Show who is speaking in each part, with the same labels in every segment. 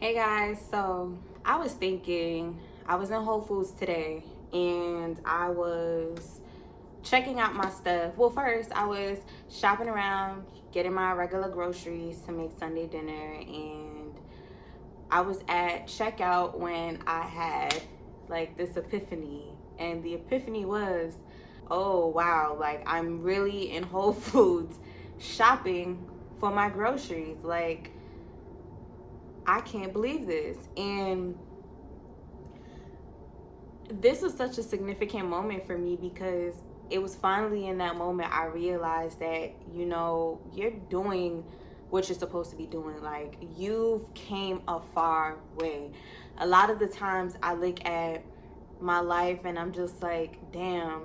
Speaker 1: Hey guys, so I was thinking, I was in Whole Foods today and I was checking out my stuff. Well, first I was shopping around, getting my regular groceries to make Sunday dinner, and I was at checkout when I had like this epiphany. And the epiphany was, oh wow, like I'm really in Whole Foods shopping for my groceries. Like, I can't believe this. And this was such a significant moment for me because it was finally in that moment I realized that, you're doing what you're supposed to be doing. Like, you've came a far way. A lot of the times I look at my life and I'm just like, damn,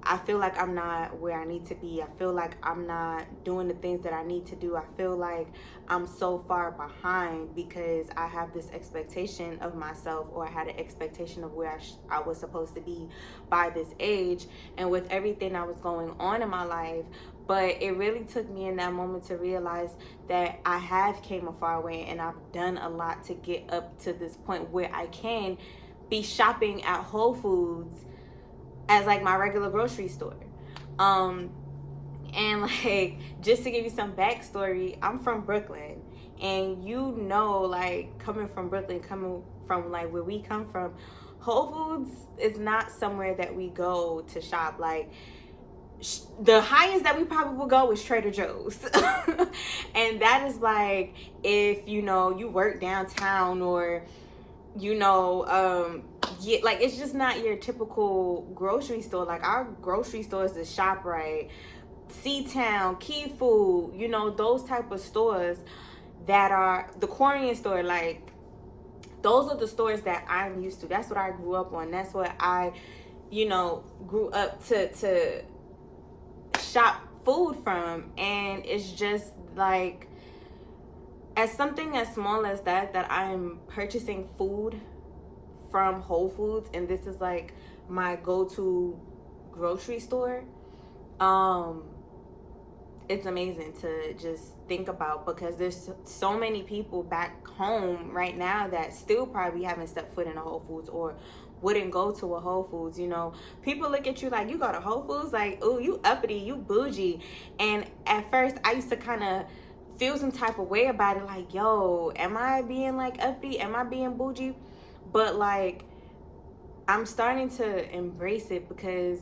Speaker 1: I feel like I'm not where I need to be. I feel like I'm not doing the things that I need to do. I feel like I'm so far behind because I have this expectation of myself, or I had an expectation of where I was supposed to be by this age, and with everything that was going on in my life. But it really took me in that moment to realize that I have came a far way and I've done a lot to get up to this point where I can be shopping at Whole Foods as like my regular grocery store. Um, and like, just to give you some backstory, I'm from Brooklyn, and like, coming from Brooklyn, coming from like where we come from, Whole Foods is not somewhere that we go to shop. Like, the highest that we probably will go is Trader Joe's. And that is like if you work downtown, or yeah, like, it's just not your typical grocery store. Like, our grocery stores is ShopRite, C-Town, Key Food, those type of stores that are the Korean store. Like, those are the stores that I'm used to. That's what I grew up on. That's what I grew up to shop food from. And it's just like, as something as small as that I'm purchasing food from Whole Foods, and this is like my go-to grocery store. It's amazing to just think about, because there's so many people back home right now that still probably haven't stepped foot in a Whole Foods, or wouldn't go to a Whole Foods. People look at you like, you go to Whole Foods, like, oh, you uppity, you bougie. And at first I used to kind of feel some type of way about it, like, yo, am I being like uppity, am I being bougie? But like, I'm starting to embrace it, because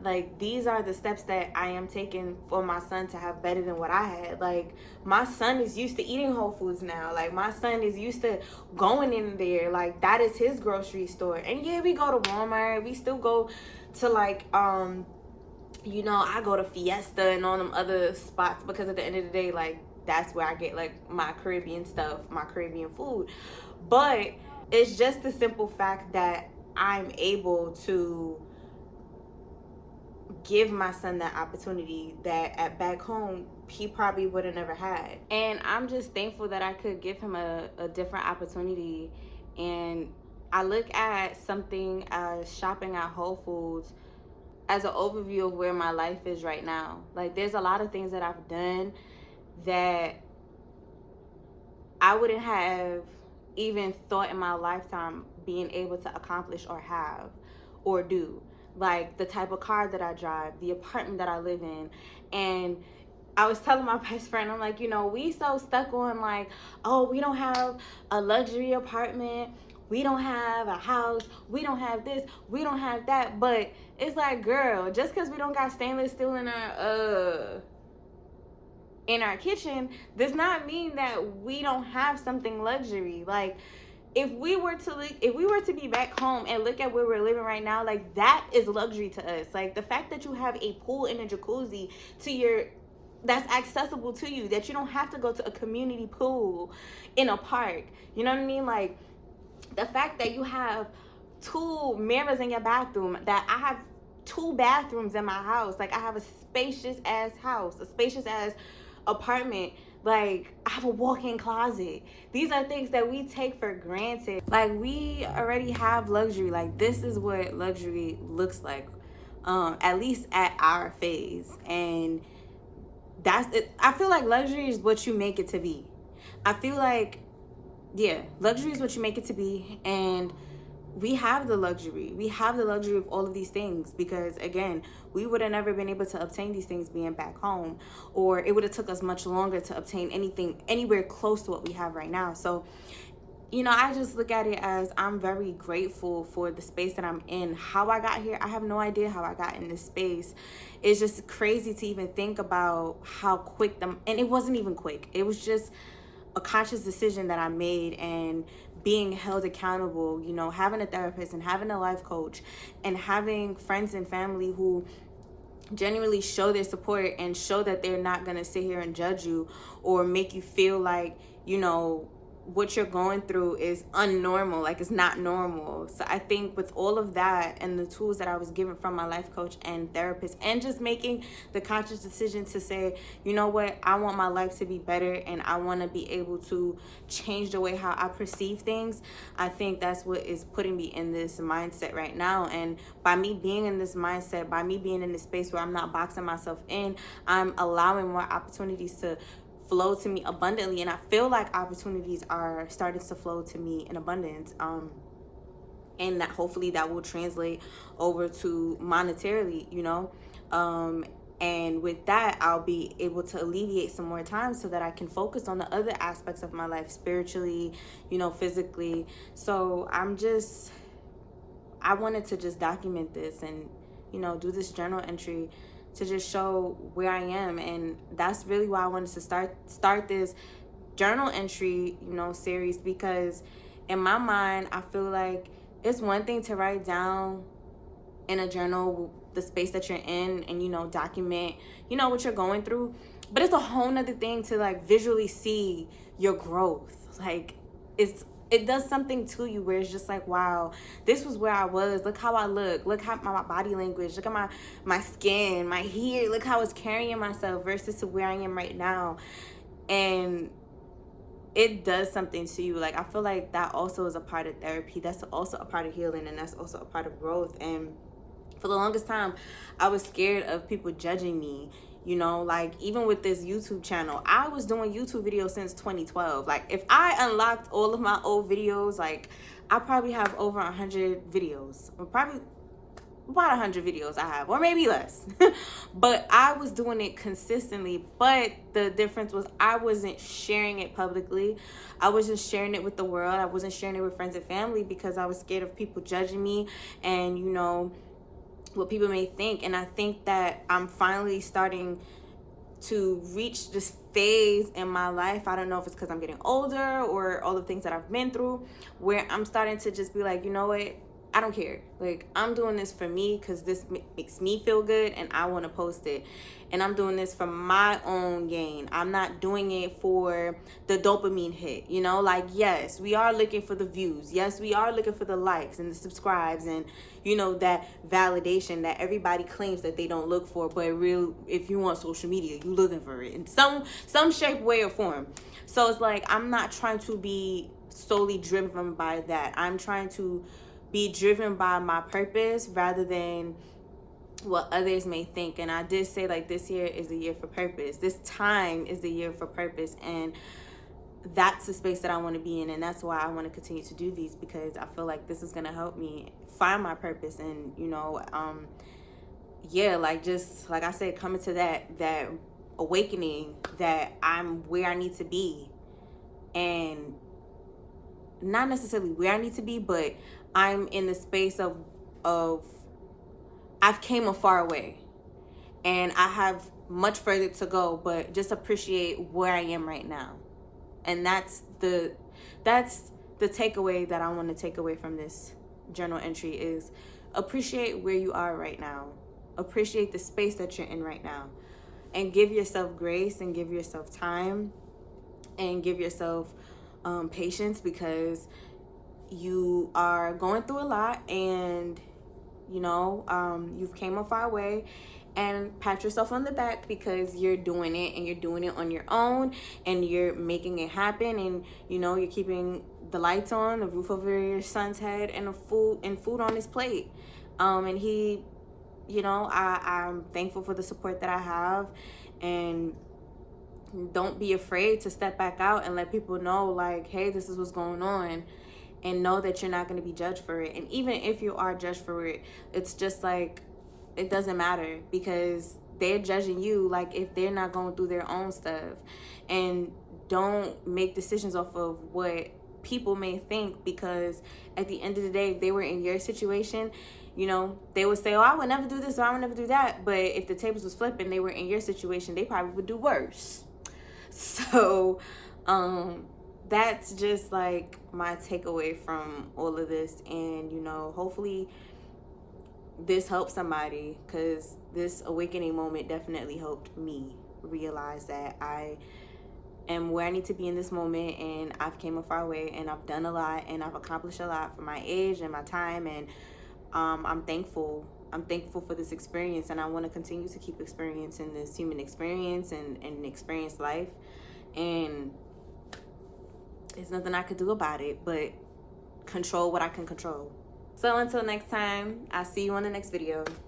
Speaker 1: like, these are the steps that I am taking for my son to have better than what I had. Like, my son is used to eating Whole Foods now. Like, my son is used to going in there. Like, that is his grocery store. And yeah, we go to Walmart. We still go to like I go to Fiesta and all them other spots, because at the end of the day, like, that's where I get like my Caribbean stuff, my Caribbean food. But it's just the simple fact that I'm able to give my son that opportunity that at back home he probably would have never had. And I'm just thankful that I could give him a different opportunity. And I look at something as shopping at Whole Foods as an overview of where my life is right now. Like, there's a lot of things that I've done that I wouldn't have even thought in my lifetime being able to accomplish or have or do. Like, the type of car that I drive, the apartment that I live in. And I was telling my best friend, I'm like, we so stuck on like, oh, we don't have a luxury apartment, we don't have a house, we don't have this, we don't have that. But it's like, girl, just because we don't got stainless steel in our kitchen does not mean that we don't have something luxury. Like, if we were to be back home and look at where we're living right now, like, that is luxury to us. Like, the fact that you have a pool and a jacuzzi that's accessible to you, that you don't have to go to a community pool in a park. You know what I mean? Like, the fact that you have 2 mirrors in your bathroom, that I have 2 bathrooms in my house. Like, I have a spacious ass house, a spacious ass apartment. Like, I have a walk-in closet. These are things that we take for granted. Like, we already have luxury. Like, this is what luxury looks like, at least at our phase. And that's it. I feel like luxury is what you make it to be. I feel like yeah, luxury is what you make it to be. And we have the luxury. We have the luxury of all of these things because, again, we would have never been able to obtain these things being back home, or it would have took us much longer to obtain anything anywhere close to what we have right now. So, I just look at it as I'm very grateful for the space that I'm in. How I got here, I have no idea how I got in this space. It's just crazy to even think about how quick and it wasn't even quick. It was just a conscious decision that I made, and being held accountable, having a therapist and having a life coach and having friends and family who genuinely show their support and show that they're not going to sit here and judge you or make you feel like, what you're going through is unnormal, like it's not normal. So I think with all of that and the tools that I was given from my life coach and therapist, and just making the conscious decision to say, you know what, I want my life to be better and I want to be able to change the way how I perceive things, I think that's what is putting me in this mindset right now. And by me being in this mindset, by me being in this space where I'm not boxing myself in, I'm allowing more opportunities to flow to me abundantly, and I feel like opportunities are starting to flow to me in abundance, and that hopefully that will translate over to monetarily, and with that I'll be able to alleviate some more time so that I can focus on the other aspects of my life, spiritually, physically. So I wanted to just document this and do this journal entry to just show where I am. And that's really why I wanted to start this journal entry, series, because in my mind, I feel like it's one thing to write down in a journal the space that you're in and, document, what you're going through. But it's a whole nother thing to like visually see your growth. Like it does something to you where it's just like, wow, this was where I was. Look how I look how my body language, look at my skin, my hair, look how it's carrying myself versus to where I am right now. And it does something to you. Like, I feel like that also is a part of therapy. That's also a part of healing, and that's also a part of growth. And for the longest time, I was scared of people judging me. Like even with this YouTube channel, I was doing YouTube videos since 2012. Like if I unlocked all of my old videos, like I probably have over 100 videos, or probably about 100 videos I have, or maybe less. But I was doing it consistently. But the difference was I wasn't sharing it publicly. I wasn't sharing it with the world. I wasn't sharing it with friends and family because I was scared of people judging me and, what people may think. And I think that I'm finally starting to reach this phase in my life. I don't know if it's because I'm getting older or all the things that I've been through, where I'm starting to just be like, you know what? I don't care. Like, I'm doing this for me because this makes me feel good and I want to post it. And I'm doing this for my own gain. I'm not doing it for the dopamine hit, Like, yes, we are looking for the views. Yes, we are looking for the likes and the subscribes and, that validation that everybody claims that they don't look for. But if you want social media, you looking for it in some shape, way, or form. So it's like, I'm not trying to be solely driven by that. I'm trying to be driven by my purpose rather than what others may think. And I did say, like, this year is the year for purpose. This time is the year for purpose. And that's the space that I want to be in. And that's why I want to continue to do these, because I feel like this is going to help me find my purpose. And, like, just like I said, coming to that awakening that I'm where I need to be. And not necessarily where I need to be, but I'm in the space of I've came a far way and I have much further to go, but just appreciate where I am right now. And that's the takeaway that I want to take away from this journal entry is appreciate where you are right now. Appreciate the space that you're in right now, and give yourself grace and give yourself time and give yourself patience, because you are going through a lot, and you've came a far way. And pat yourself on the back because you're doing it, and you're doing it on your own, and you're making it happen, and you're keeping the lights on, the roof over your son's head, and food on his plate. And he, I'm thankful for the support that I have, and don't be afraid to step back out and let people know, like, hey, this is what's going on, and know that you're not going to be judged for it. And even if you are judged for it, it's just like, it doesn't matter, because they're judging you like if they're not going through their own stuff. And don't make decisions off of what people may think, because at the end of the day, if they were in your situation, you know, they would say, oh, I would never do this or I would never do that. But if the tables was flipping, they were in your situation, they probably would do worse. So that's just like my takeaway from all of this. And, you know, hopefully this helps somebody, because this awakening moment definitely helped me realize that I am where I need to be in this moment, and I've came a far way, and I've done a lot, and I've accomplished a lot for my age and my time. And I'm thankful for this experience, and I want to continue to keep experiencing this human experience and experience life. And there's nothing I could do about it but control what I can control. So until next time, I'll see you on the next video.